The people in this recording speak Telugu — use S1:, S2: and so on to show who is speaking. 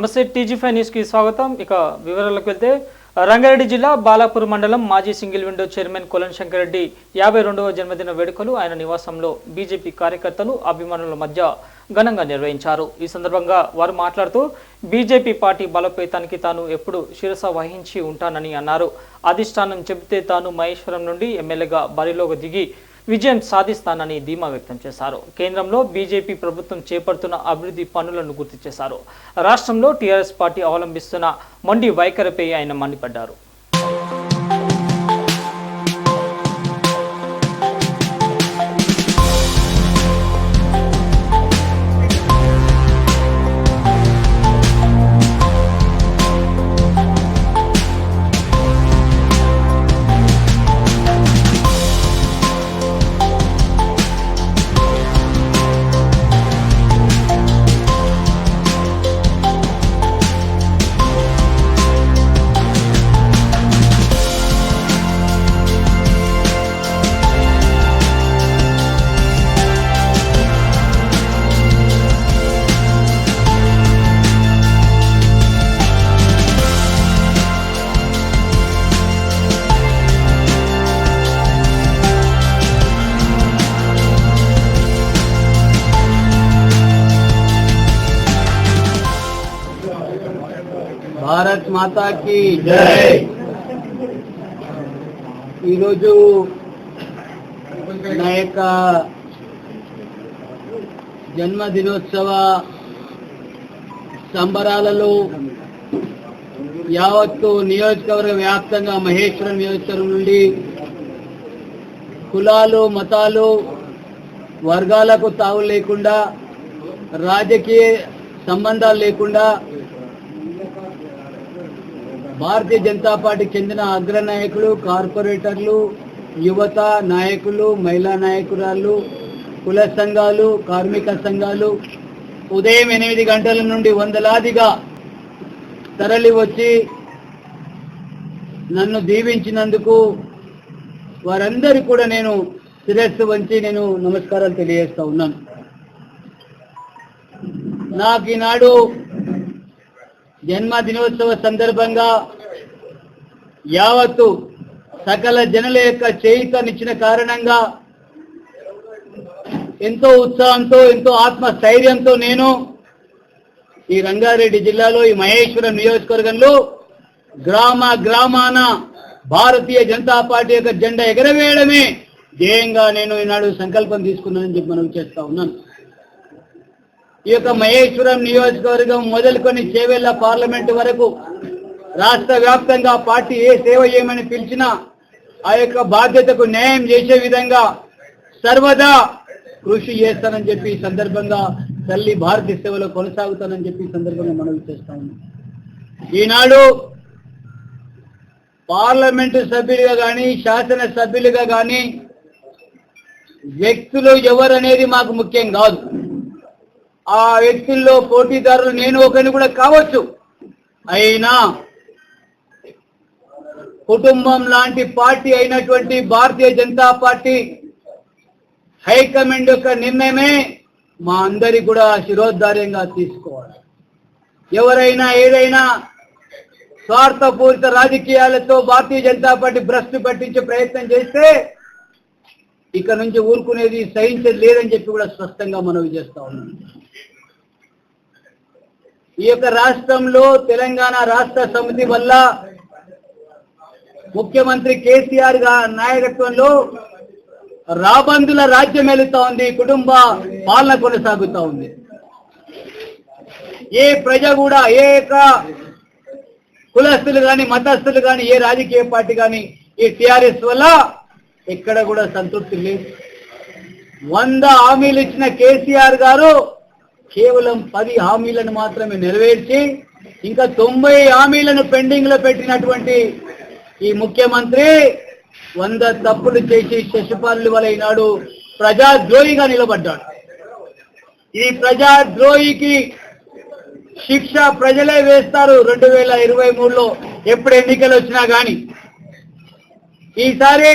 S1: నమస్తే టీజీ5 న్యూస్ కి స్వాగతం। ఇక వివరాలకు వెళ్తే రంగారెడ్డి జిల్లా బాలాపూర్ మండలం మాజీ సింగిల్ విండో చైర్మన్ కొలన్ శంకర్ రెడ్డి 52వ జన్మదిన వేడుకలు ఆయన నివాసంలో బీజేపీ కార్యకర్తలు అభిమానుల మధ్య ఘనంగా నిర్వహించారు। ఈ సందర్భంగా వారు మాట్లాడుతూ బీజేపీ పార్టీ బలోపేతానికి తాను ఎప్పుడు శిరస వహించి ఉంటానని అన్నారు। అధిష్టానం చెబితే తాను మహేశ్వరం నుండి ఎమ్మెల్యేగా బరిలోకి దిగి విజయం సాధిస్తానని ధీమా వ్యక్తం చేశారు। కేంద్రంలో బీజేపీ ప్రభుత్వం చేపడుతున్న అభివృద్ధి పనులను గుర్తు చేశారు। రాష్ట్రంలో టీఆర్ఎస్ పార్టీ అవలంబిస్తున్న మొండి వైఖరిపై ఆయన మండిపడ్డారు।
S2: भारत माता की जय। నా యొక్క జన్మదినోత్సవ సంబరాలలో యావత్తు నియోజకవర్గ వ్యాప్తంగా మహేశ్వరం నియోజకవర్గం నుండి కులాలు మతాలు వర్గాలకు తావు లేకుండా రాజకీయ సంబంధాలు లేకుండా భారతీయ జనతా పార్టీకి చెందిన అగ్రనాయకులు కార్పొరేటర్లు యువత నాయకులు మహిళా నాయకురాళ్ళు కుల సంఘాలు కార్మిక సంఘాలు ఉదయం 8 గంటల నుండి వందలాదిగా తరలి వచ్చి నన్ను దీవించినందుకు వారందరికీ కూడా నేను శిరస్సు వంచి నేను నమస్కారాలు తెలియజేస్తా ఉన్నాను। నాకు ఈనాడు జన్మదినోత్సవ సందర్భంగా యావత్తు సకల జనుల యొక్క చేయితనిచ్చిన కారణంగా ఎంతో ఉత్సాహంతో ఎంతో ఆత్మస్థైర్యంతో నేను ఈ రంగారెడ్డి జిల్లాలో ఈ మహేశ్వరం నియోజకవర్గంలో గ్రామాన భారతీయ జనతా పార్టీ యొక్క జెండా ఎగరవేయడమే ధ్యేయంగా నేను ఈనాడు సంకల్పం తీసుకున్నానని చెప్పి మనం చేస్తా ఉన్నాను। ఈ యొక్క మహేశ్వరం నియోజకవర్గం మొదలుకొని చేవెళ్ల పార్లమెంటు వరకు రాష్ట్ర వ్యాప్తంగా పార్టీ ఏ సేవ చేయమని పిలిచినా ఆ యొక్క బాధ్యతకు న్యాయం చేసే విధంగా సర్వదా కృషి చేస్తానని చెప్పి ఈ సందర్భంగా తల్లి భారతీయ సేవలో కొనసాగుతానని చెప్పి ఈ సందర్భంగా మనవి చేస్తా ఉన్నాం। ఈనాడు పార్లమెంటు సభ్యులుగా కానీ శాసన సభ్యులుగా కానీ వ్యక్తులు ఎవరనేది మాకు ముఖ్యం కాదు। ఆ వ్యక్తుల్లో పోటీదారులు నేను ఒకరిని కూడా కావచ్చు, అయినా కుటుంబం లాంటి పార్టీ అయినటువంటి భారతీయ జనతా పార్టీ హైకమాండ్ యొక్క నిర్ణయమే మా అందరి కూడా శిరోధార్యంగా తీసుకోవాలి। ఎవరైనా ఏదైనా స్వార్థపూరిత రాజకీయాలతో భారతీయ జనతా పార్టీ భ్రష్టు పట్టించే ప్రయత్నం చేస్తే ఇక నుంచి ఊరుకునేది సహించేది లేదని చెప్పి కూడా స్పష్టంగా మనవి చేస్తా ఉన్నాం। ఈ యొక్క రాష్ట్రంలో తెలంగాణ రాష్ట్ర సమితి వల్ల ముఖ్యమంత్రి కేసీఆర్ నాయకత్వంలో రాబందుల రాజ్యం వెళుతా ఉంది, కుటుంబ పాలన కొనసాగుతా ఉంది। ఏ ప్రజ కూడా ఏ యొక్క కులస్తులు కానీ మతస్థులు కానీ ఏ రాజకీయ పార్టీ కానీ ఈ టిఆర్ఎస్ వల్ల ఎక్కడ కూడా సంతృప్తి లేదు। 100 హామీలు ఇచ్చిన కేసీఆర్ గారు కేవలం 10 హామీలను మాత్రమే నెరవేర్చి ఇంకా 90 హామీలను పెండింగ్ లో పెట్టినటువంటి ఈ ముఖ్యమంత్రి 100 తప్పులు చేసి శశిపాలుల వల్ల ఈనాడు ప్రజాద్రోహిగా నిలబడ్డాడు। ఈ ప్రజాద్రోహికి శిక్ష ప్రజలే వేస్తారు 2023లో ఎప్పుడు ఎన్నికలు వచ్చినా గాని। ఈసారి